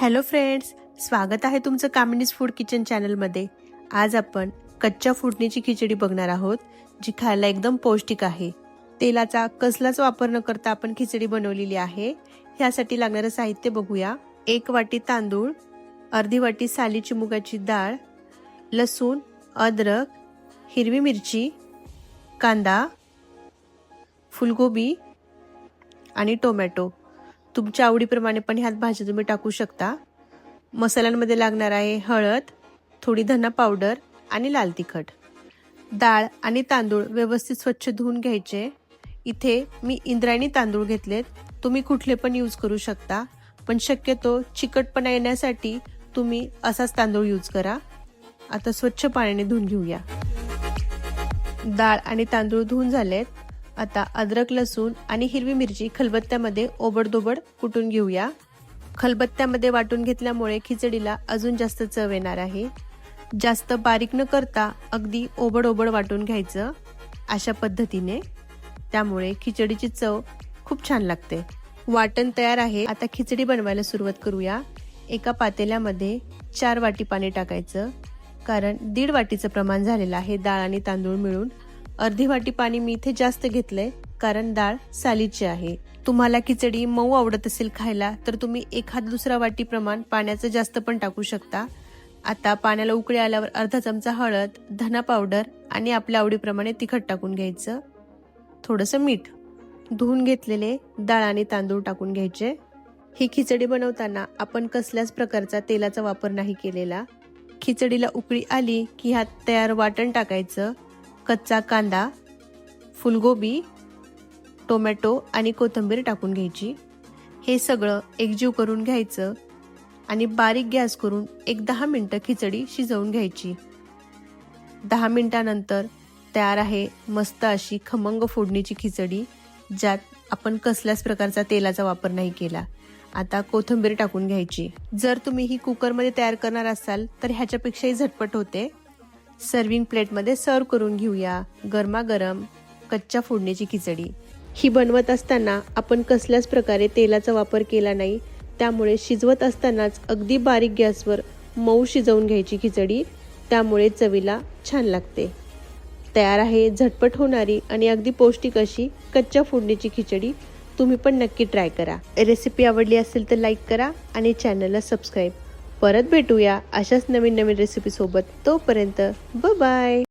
Hello friends, स्वागत आहे तुमचं कामिनीज फूड किचन चॅनलमध्ये। आज आपण कच्च्या फोडणीची खिचडी बघणार आहोत, जी खायला एकदम पौष्टिक आहे। तेलाचा कसलाच वापर न करता आपण खिचडी बनवलेली आहे। ह्यासाठी लागणारे साहित्य बघूया। 1 वाटी तांदूळ, अर्धी वाटी सालीची मुगाची डाळ, लसूण, अद्रक, हिरवी मिरची, कांदा, फुलगोबी आणि टोमॅटो। तुमच्या आवडीप्रमाणे पण ह्यात भाजी तुम्ही टाकू शकता। मसाल्यांमध्ये लागणार आहे हळद, थोडी धना पावडर आणि लाल तिखट। डाळ आणि तांदूळ व्यवस्थित स्वच्छ धुवून घ्यायचे। इथे मी इंद्रायणी तांदूळ घेतलेत, तुम्ही कुठले पण यूज करू शकता, पण शक्यतो चिकटपणा येण्यासाठी तुम्ही असाच तांदूळ यूज करा। आता स्वच्छ पाण्याने धुवून घेऊया। डाळ आणि तांदूळ धुवून झालेत। आता अद्रक, लसूण आणि हिरवी मिरची खलबत्त्यामध्ये ओबडधोबड कुटून घेऊया। खलबत्त्यामध्ये वाटून घेतल्यामुळे खिचडीला अजून जास्त चव येणार आहे। जास्त बारीक न करता अगदी ओबड वाटून घ्यायचं अशा पद्धतीने, त्यामुळे खिचडीची चव खूप छान लागते। वाटण तयार आहे। आता खिचडी बनवायला सुरुवात करूया। एका पातेल्यामध्ये 4 वाटी पाणी टाकायचं, कारण 1.5 वाटीचं प्रमाण झालेलं आहे डाळ आणि तांदूळ मिळून। अर्धी वाटी पाणी मी इथे जास्त घेतलंय, कारण डाळ सालीची आहे। तुम्हाला खिचडी मऊ आवडत असेल खायला तर तुम्ही एखाद दुसरा वाटी प्रमाण पाण्याचं जास्त पण टाकू शकता। आता पाण्याला उकळी आल्यावर अर्धा चमचा हळद, धना पावडर आणि आपल्या आवडीप्रमाणे तिखट टाकून घ्यायचं, थोडंसं मीठ, धुवून घेतलेले डाळ आणि तांदूळ टाकून घ्यायचे। ही खिचडी बनवताना आपण कसल्याच प्रकारचा तेलाचा वापर नाही केलेला। खिचडीला उकळी आली की ह्यात तयार वाटण टाकायचं। कच्चा कांदा, फुलगोबी, टोमॅटो आणि कोथिंबीर टाकून घ्यायची। हे सगळं एकजीव करून घ्यायचं आणि बारीक गॅस करून 10 मिनिटं खिचडी शिजवून घ्यायची। 10 मिनिटांनंतर तयार आहे मस्त अशी खमंग फोडणीची खिचडी, ज्यात आपण कसल्याच प्रकारचा तेलाचा वापर नाही केला। आता कोथिंबीर टाकून घ्यायची। जर तुम्ही ही कुकरमध्ये तयार करणार असाल तर ह्याच्यापेक्षाही झटपट होते। सर्विंग प्लेटमध्ये सर्व करून घेऊया गरमागरम कच्च्या फोडणीची खिचडी। ही बनवत असताना आपण कसल्याच प्रकारे तेलाचा वापर केला नाही, त्यामुळे शिजवत असतानाच अगदी बारीक गॅसवर मऊ शिजवून घ्यायची खिचडी, त्यामुळे चवीला छान लागते। तयार आहे झटपट होणारी आणि अगदी पौष्टिक अशी कच्च्या फोडणीची खिचडी। तुम्ही पण नक्की ट्राय करा। रेसिपी आवडली असेल तर लाईक करा आणि चॅनलला सबस्क्राईब। परत भेटूया अशाच नवीन रेसिपी सोबत। तोपर्यंत बाय बाय।